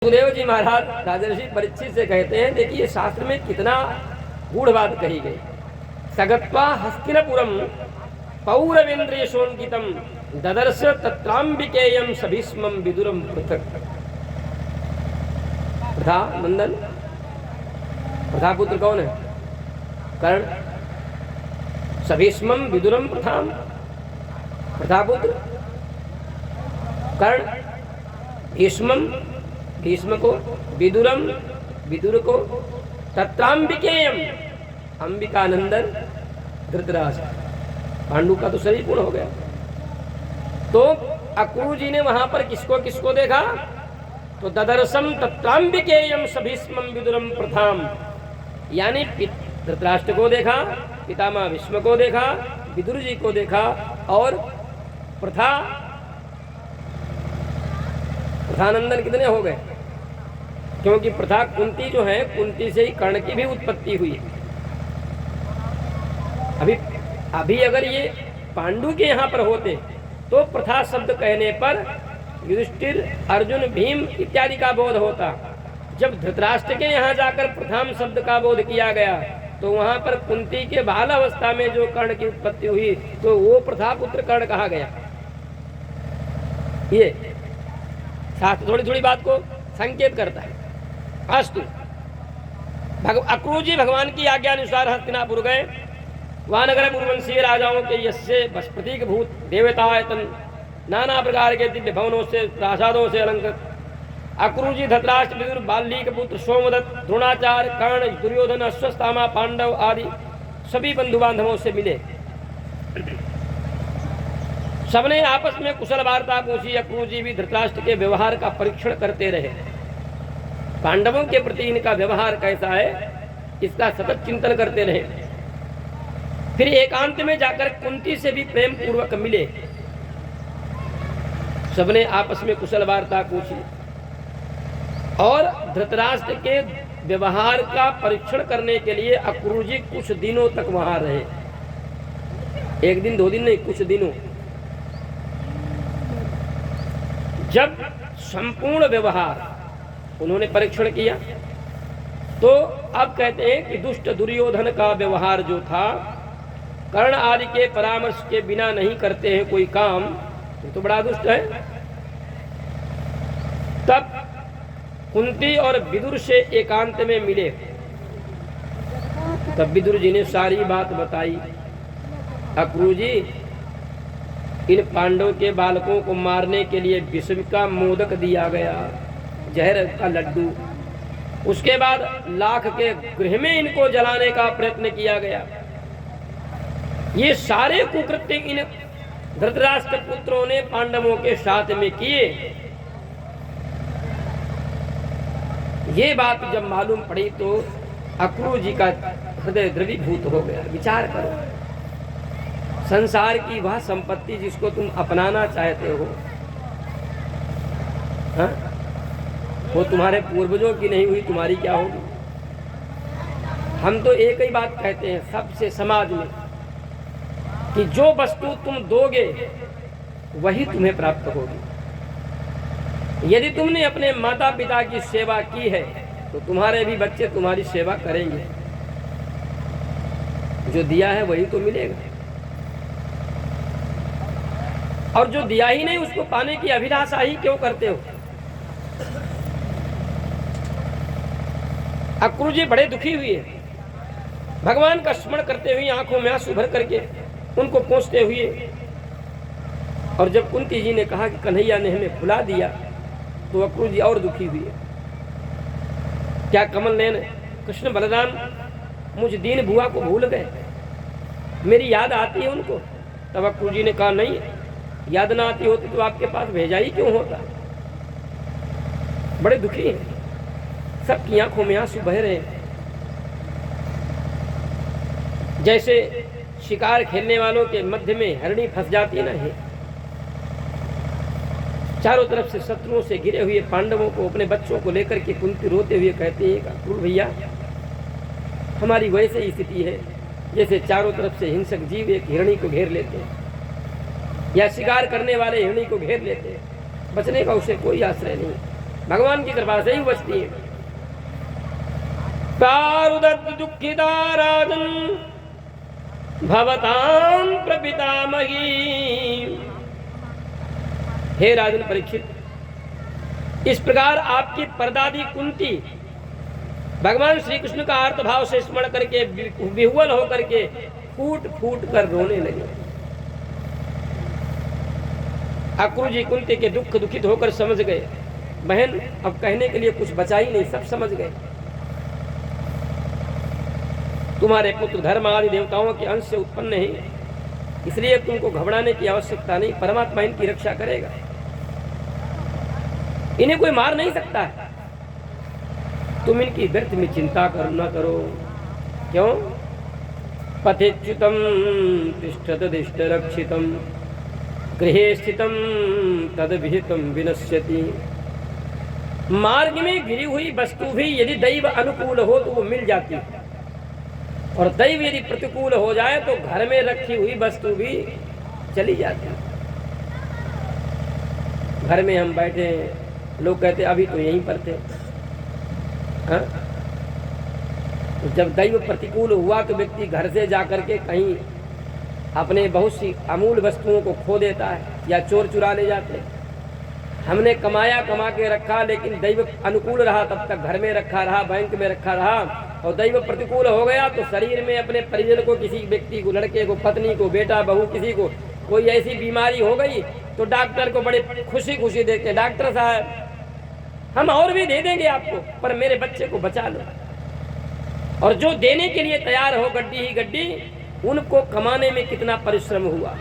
सुखदेव जी महाराज राजर्षि परीक्षित से कहते हैं, देखिए शास्त्र में कितना गूढ़ बात कही गई। सगत्वा हस्तिनपुरम पौरवेन्द्रियशोंकितम ददर्श तत्रांबिकेयम सभीष्मम विदुरम पृथक। प्रथा नंदन, प्रथा पुत्र कौन है? कर्ण। सभीष्मम विदुरम प्रथाम, प्रथा पुत्र कर्ण। भीष्मम, भीष्म को। विदुरम, विदुर को। तत्रांबिकेयम, अंबिकानंदन धृतराष्ट्र। पांडु का तो शरीर पूर्ण हो गया। तो अक्रू जी ने वहां पर किसको किसको देखा? तो ददर्शम तत्रांबिकेयम सभीष्मम विदुरम प्रथाम, यानी धृतराष्ट्र को देखा, पितामह भीष्म को देखा, विदुर जी को देखा, और प्रथानंदन कितने हो गए? क्योंकि प्रथा कुंती जो है, कुंती से ही कर्ण की भी उत्पत्ति हुई है। अभी अगर ये पांडु के यहाँ पर होते तो प्रथा शब्द कहने पर युधिष्ठिर, अर्जुन, भीम इत्यादि का बोध होता। जब धृतराष्ट्र के यहाँ जाकर प्रथम शब्द का बोध किया गया तो वहां पर कुंती के बाल अवस्था में जो कर्ण की उत्पत्ति हुई तो वो प्रथा पुत्र कर्ण कहा गया। ये शास्त्र थोड़ी थोड़ी बात को संकेत करता है। अस्तु, अक्रू जी भगवान की आज्ञा अनुसार हस्तिनापुर गए। वहां नगर पूर्ववंशीय राजाओं के यश प्रतीक भूत देवतायतन नाना प्रकार के दिव्य भवनों से, प्रासादों से अलंकृत अक्रू जी धृतराष्ट्र, विदुर, बाल्लीक पुत्र सोमदत्त, द्रोणाचार्य, कर्ण, दुर्योधन, अश्वत्थामा, पांडव आदि सभी बंधु बांधवों से मिले। सबने आपस में कुशल वार्ता पूछी। अक्रू जी भी धृतराष्ट्र के व्यवहार का परीक्षण करते रहे। पांडवों के प्रति इनका व्यवहार कैसा है, इसका सतत चिंतन करते रहे। फिर एकांत में जाकर कुंती से भी प्रेम पूर्वक मिले। सबने आपस में कुशल वार्ता पूछी और धृतराष्ट्र के व्यवहार का परीक्षण करने के लिए अक्रू जी कुछ दिनों तक वहां रहे। एक दिन दो दिन नहीं, कुछ दिनों। जब संपूर्ण व्यवहार उन्होंने परीक्षण किया तो अब कहते हैं कि दुष्ट दुर्योधन का व्यवहार जो था, कर्ण आदि के परामर्श के बिना नहीं करते हैं कोई काम, ये तो बड़ा दुष्ट है। तब कुंती और विदुर से एकांत में मिले। तब विदुर जी ने सारी बात बताई। अक्रू जी, इन पांडव के बालकों को मारने के लिए विष का मोदक दिया गया, जहर का लड्डू। उसके बाद लाख के गृह में इनको जलाने का प्रयत्न किया गया। ये सारे कुकृत्य इन धृतराष्ट्र पुत्रों ने पांडवों के साथ में किए। ये बात जब मालूम पड़ी तो अक्रू जी का हृदय द्रवीभूत हो गया। विचार करो, संसार की वह संपत्ति जिसको तुम अपनाना चाहते हो, हाँ? वो तुम्हारे पूर्वजों की नहीं हुई, तुम्हारी क्या होगी? हम तो एक ही बात कहते हैं सबसे समाज में कि जो वस्तु तुम दोगे वही तुम्हें प्राप्त होगी। यदि तुमने अपने माता पिता की सेवा की है तो तुम्हारे भी बच्चे तुम्हारी सेवा करेंगे। जो दिया है वही तो मिलेगा, और जो दिया ही नहीं उसको पाने की अभिलाषा ही क्यों करते हो? अक्रू जी बड़े दुखी हुए। भगवान का स्मरण करते हुए आंखों में आंसू भर करके उनको पोंछते हुए, और जब कुंती जी ने कहा कि कन्हैया ने हमें भुला दिया तो अक्रू जी और दुखी हुए। क्या कमल नयन कृष्ण बलराम मुझ दीन बुआ को भूल गए? मेरी याद आती है उनको? तब अक्रू जी ने कहा, नहीं, याद ना आती होती तो आपके पास भेजा ही क्यों होता? बड़े दुखी हैं, सबकी आंखों में आंसू बह रहे हैं। जैसे शिकार खेलने वालों के मध्य में हरणी फंस जाती ना है, चारों तरफ से शत्रुओं से घिरे हुए पांडवों को, अपने बच्चों को लेकर के कुंती रोते हुए कहते हैं, अक्रूर भैया, हमारी वैसे ही स्थिति है जैसे चारों तरफ से हिंसक जीव एक हिरणी को घेर लेते हैं, या शिकार करने वाले हिरणी को घेर लेते हैं। बचने का उसे कोई आश्रय नहीं। भगवान की कृपा से ही बचती है। प्रारुदत् दुःखिता राजन् भवतां प्रपितामही। हे राजन परीक्षित, इस प्रकार आपकी परदादी कुंती भगवान श्री कृष्ण का अर्थ भाव से स्मरण करके विह्वल होकर के फूट फूट कर रोने लगे। अक्रू जी कुंती के दुख दुखित होकर समझ गए, बहन अब कहने के लिए कुछ बचा ही नहीं, सब समझ गए। तुम्हारे पुत्र धर्म आदि देवताओं के अंश से उत्पन्न है, इसलिए तुमको घबराने की आवश्यकता नहीं, परमात्मा इनकी रक्षा करेगा, इन्हें कोई मार नहीं सकता है। तुम इनकी व्यर्थ में चिंता न करो। क्यों? पथेच्युतम तिष्ठत दिष्ट रक्षितम गृहे स्थितम तद विहितम विनश्यति। मार्ग में गिरी हुई वस्तु भी यदि दैव अनुकूल हो तो वो मिल जाती है, और दैव यदि प्रतिकूल हो जाए तो घर में रखी हुई वस्तु भी चली जाती है। घर में हम बैठे, लोग कहते अभी तो यहीं पर थे। हाँ? तो जब दैव प्रतिकूल हुआ तो व्यक्ति घर से जाकर के कहीं अपने बहुत सी अमूल्य वस्तुओं को खो देता है या चोर चुरा ले जाते हैं। हमने कमाया, कमा के रखा, लेकिन दैव अनुकूल रहा तब तक घर में रखा रहा, बैंक में रखा रहा, और दैव प्रतिकूल हो गया तो शरीर में अपने परिजन को, किसी व्यक्ति को, लड़के को, पत्नी को, बेटा बहू, किसी को कोई ऐसी बीमारी हो गई तो डॉक्टर को बड़े खुशी खुशी देते, डॉक्टर साहब हम और भी दे देंगे आपको, पर मेरे बच्चे को बचा लो। और जो देने के लिए तैयार हो गड्डी ही गड्डी, उनको कमाने में कितना परिश्रम हुआ।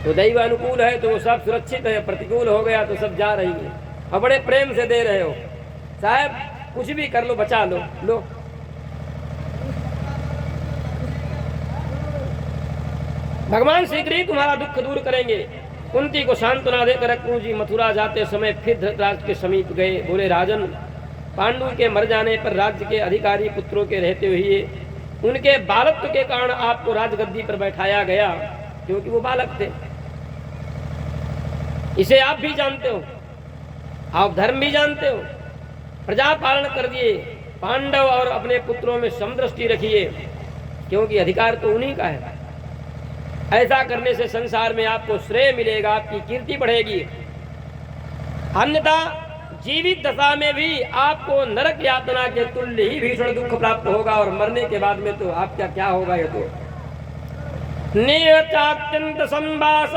तो दैव अनुकूल है तो वो सब सुरक्षित है, प्रतिकूल हो गया तो सब जा रही है, और बड़े प्रेम से दे रहे हो, साहब कुछ भी कर लो, बचा लो, लो। भगवान श्री कृष्ण तुम्हारा दुख दूर करेंगे। कुंती को सांत्वना देकर अक्रू जी मथुरा जाते समय फिर धृतराष्ट्र के समीप गए। बोले राजन, पांडु के मर जाने पर राज्य के अधिकारी पुत्रों के रहते हुए उनके बालत्व के कारण आपको राजगद्दी पर बैठाया गया, क्योंकि वो बालक थे। इसे आप भी जानते हो, आप धर्म भी जानते हो। प्रजा पालन कर दिए, पांडव और अपने पुत्रों में समदृष्टि रखिए, क्योंकि अधिकार तो उन्हीं का है। ऐसा करने से संसार में आपको श्रेय मिलेगा, आपकी कीर्ति बढ़ेगी। अन्यथा जीवित दशा में भी आपको नरक यातना के तुल्य ही भीषण दुख प्राप्त होगा, और मरने के बाद में तो आपका क्या होगा। ये तो नियतात्यंत संभाष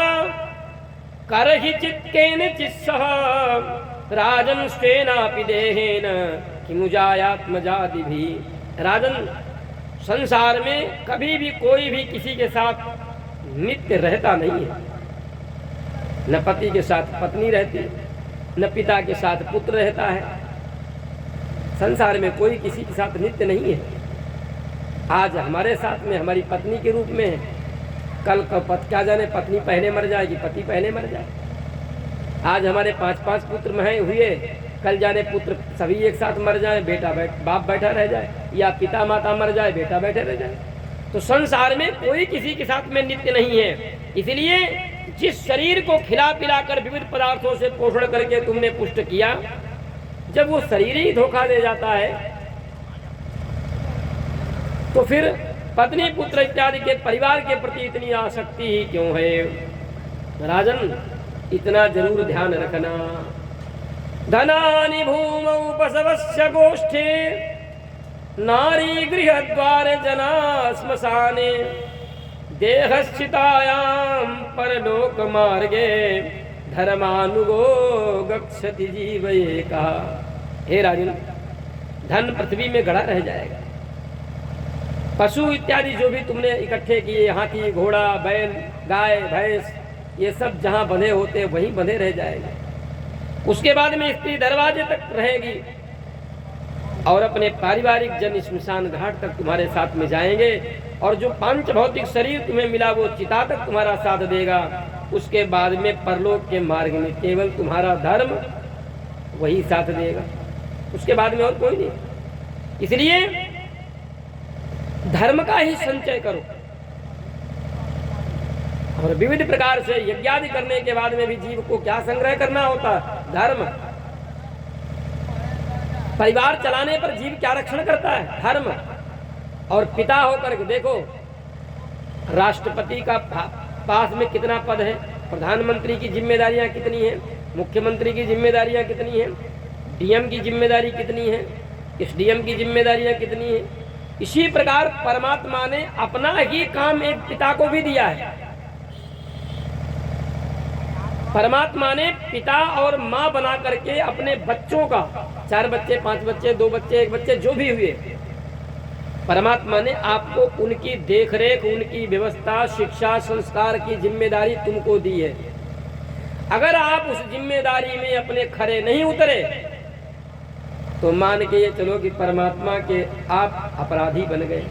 करहि चित्केन चित्सह राजन स्वेनापि देहेन किमुजायात्मजादि भी। राजन, संसार में कभी भी कोई भी किसी के साथ नित्य रहता नहीं है। न पति के साथ पत्नी रहती, न पिता के साथ पुत्र रहता है। संसार में कोई किसी के साथ नित्य नहीं है। आज हमारे साथ में हमारी पत्नी के रूप में है, कल क्या जाने पत्नी पहले मर जाएगी, पति पहले मर जाए। आज हमारे 5-5 पुत्र में हुए, कल जाने पुत्र सभी एक साथ मर जाए, बाप बैठा रह जाए, या पिता माता मर जाए, बेटा बैठे रह जाए। तो संसार में कोई किसी के साथ में नित्य नहीं है। इसलिए जिस शरीर को खिला पिलाकर विविध पदार्थों से पोषण करके तुमने पुष्ट किया, जब वो शरीर ही धोखा दे जाता है तो फिर पत्नी पुत्र इत्यादि के परिवार के प्रति इतनी आसक्ति ही क्यों है। राजन, इतना जरूर ध्यान रखना। धनानि भूमौ पशवस्य गोष्ठे नारी गृह द्वार जना श्मशाने देहस्थितायां परलोक मार्गे धर्मानुगो गच्छति जीव एका। हे राजन, धन पृथ्वी में गड़ा रह जाएगा। पशु इत्यादि जो भी तुमने इकट्ठे किए, हाथी, घोड़ा, बैल, गाय, भैंस, ये सब जहाँ बंधे होते वहीं बंधे रह जाएंगे। उसके बाद में स्त्री दरवाजे तक रहेगी, और अपने पारिवारिक जन स्मशान घाट तक तुम्हारे साथ में जाएंगे, और जो पांच भौतिक शरीर तुम्हें मिला वो चिता तक तुम्हारा साथ देगा। उसके बाद में परलोक के मार्ग में केवल तुम्हारा धर्म वही साथ देगा, उसके बाद में और कोई नहीं। इसलिए धर्म का ही संचय करो। और विविध प्रकार से यज्ञादि करने के बाद में भी जीव को क्या संग्रह करना होता? धर्म। परिवार चलाने पर जीव क्या रक्षण करता है? धर्म। और पिता होकर के देखो, राष्ट्रपति का पास में कितना पद है, प्रधानमंत्री की जिम्मेदारियां कितनी हैं, मुख्यमंत्री की जिम्मेदारियां कितनी हैं, डीएम की जिम्मेदारी कितनी है, एसडीएम की जिम्मेदारियां कितनी हैं। इसी प्रकार परमात्मा ने अपना ही काम एक पिता को भी दिया है। परमात्मा ने पिता और माँ बना करके अपने बच्चों का, 4 बच्चे, 5 बच्चे, 2 बच्चे, 1 बच्चे, जो भी हुए, परमात्मा ने आपको उनकी देखरेख, उनकी व्यवस्था, शिक्षा, संस्कार की जिम्मेदारी तुमको दी है। अगर आप उस जिम्मेदारी में अपने खरे नहीं उतरे तो मान के ये चलो कि परमात्मा के आप अपराधी बन गए।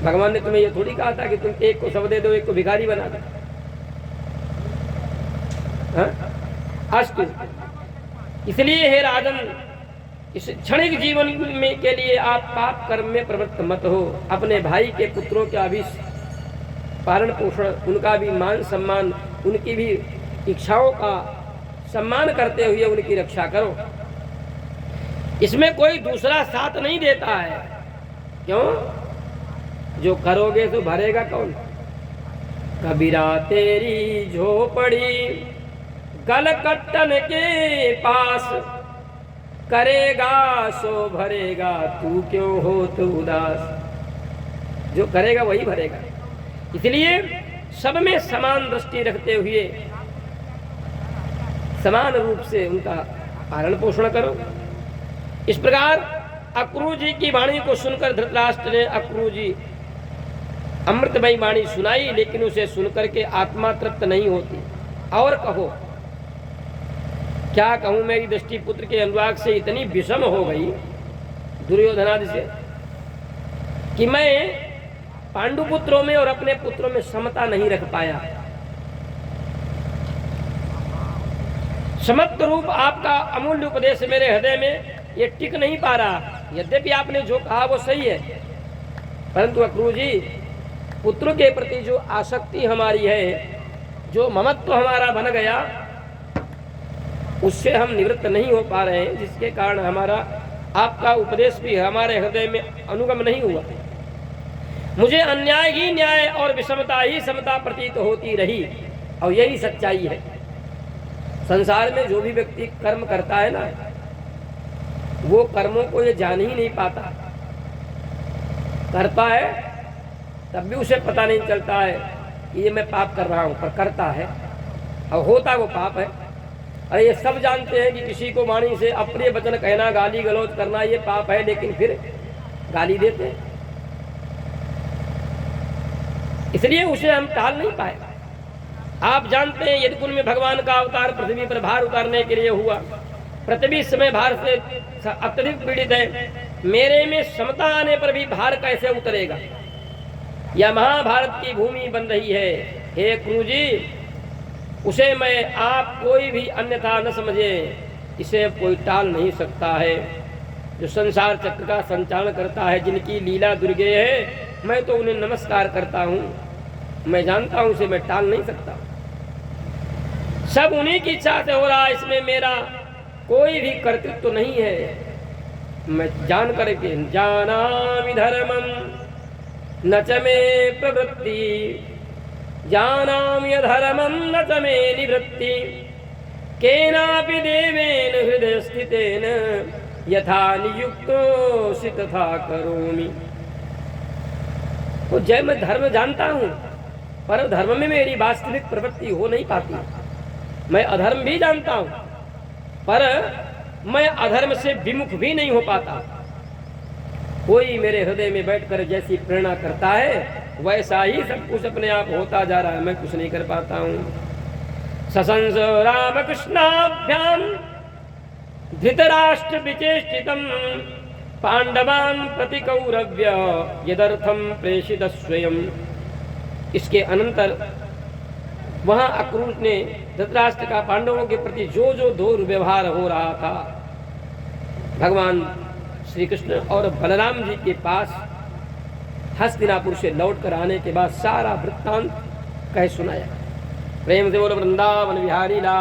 भगवान ने तुम्हें ये थोड़ी कहा था कि तुम एक को सब दे दो, एक को भिखारी बना दो। अस्तु, इसलिए हे राजन, इस क्षणिक जीवन में के लिए आप पाप कर्म में प्रवृत्त मत हो। अपने भाई के पुत्रों का भी पालन पोषण, उनका भी मान सम्मान, उनकी भी इच्छाओं का सम्मान करते हुए उनकी रक्षा करो। इसमें कोई दूसरा साथ नहीं देता है। क्यों? जो करोगे तो भरेगा कौन? कबीरा तेरी झोपड़ी गलकट्टन के पास, करेगा सो भरेगा, तू क्यों हो तो उदास। जो करेगा वही भरेगा। इसलिए सब में समान दृष्टि रखते हुए समान रूप से उनका पालन पोषण करो। इस प्रकार अक्रूर जी की वाणी को सुनकर धृतराष्ट्र ने अक्रूर जी अमृतमयी वाणी सुनाई, लेकिन उसे सुनकर के आत्मा तृप्त नहीं होती। और कहो, क्या कहूं, मेरी दृष्टि पुत्र के अनुराग से इतनी विषम हो गई दुर्योधनादि से कि मैं पांडु पुत्रों में और अपने पुत्रों में समता नहीं रख पाया। समत्व रूप आपका अमूल्य उपदेश मेरे हृदय में ये टिक नहीं पा रहा। यद्यपि आपने जो कहा वो सही है, परंतु अक्रूर जी, पुत्र के प्रति जो आसक्ति हमारी है, जो ममत्व हमारा बन गया, उससे हम निवृत्त नहीं हो पा रहे हैं, जिसके कारण हमारा आपका उपदेश भी हमारे हृदय में अनुगम नहीं हुआ। मुझे अन्याय ही न्याय और विषमता ही समता प्रतीत होती रही, और यही सच्चाई है। संसार में जो भी व्यक्ति कर्म करता है ना, वो कर्मों को ये जान ही नहीं पाता। करता है तब भी उसे पता नहीं चलता है कि ये मैं पाप कर रहा हूँ, पर करता है और होता वो पाप है। अरे ये सब जानते हैं कि किसी को वाणी से अप्रिय वचन कहना, गाली गलौज करना ये पाप है, लेकिन फिर गाली देते हैं। इसलिए उसे हम टाल नहीं पाए। आप जानते हैं यदि कुल में भगवान का अवतार पृथ्वी पर भार उतारने के लिए हुआ, पृथ्वी इस समय भार से अत्यधिक पीड़ित है, मेरे में समता आने पर भी भार कैसे उतरेगा? यह महाभारत की भूमि बन रही है। हे क्रू जी, उसे मैं आप कोई भी अन्यथा न समझे, इसे कोई टाल नहीं सकता है। जो संसार चक्र का संचालन करता है, जिनकी लीला दुर्गे है, मैं तो उन्हें नमस्कार करता हूँ। मैं जानता हूँ उसे मैं टाल नहीं सकता। सब उन्हीं की इच्छा से हो रहा है, इसमें मेरा कोई भी कर्तृत्व तो नहीं है। मैं जान करके जानामि धर्मं न च मे प्रवृत्ति, जानामि अधर्मं न च मे निवृत्ति, केनापि देवेन हृदय स्थितेन यथा नियुक्तोऽसि तथा करोमि। तो जय मैं धर्म जानता हूँ, पर धर्म में मेरी वास्तविक प्रवृत्ति हो नहीं पाती। मैं अधर्म भी जानता हूँ, पर मैं अधर्म से विमुख भी नहीं हो पाता। कोई मेरे हृदय में बैठकर जैसी प्रेरणा करता है, वैसा ही सब कुछ अपने आप होता जा रहा है। मैं कुछ नहीं कर पाता हूँ। ससंस रामकृष्णाभ्याम धृतराष्ट्र विचेष्टितम, पांडवान् प्रति कौरव्य यदर्थम प्रेषित स्वयं। इसके अनंतर वहां अक्रूर ने धृतराष्ट्र का पांडवों के प्रति जो जो दुर्व्यवहार हो रहा था, भगवान श्री कृष्ण और बलराम जी के पास हस्तिनापुर से लौट कर आने के बाद सारा वृत्तांत कह सुनाया। प्रेम से बोलो वृंदावन बिहारी लाल।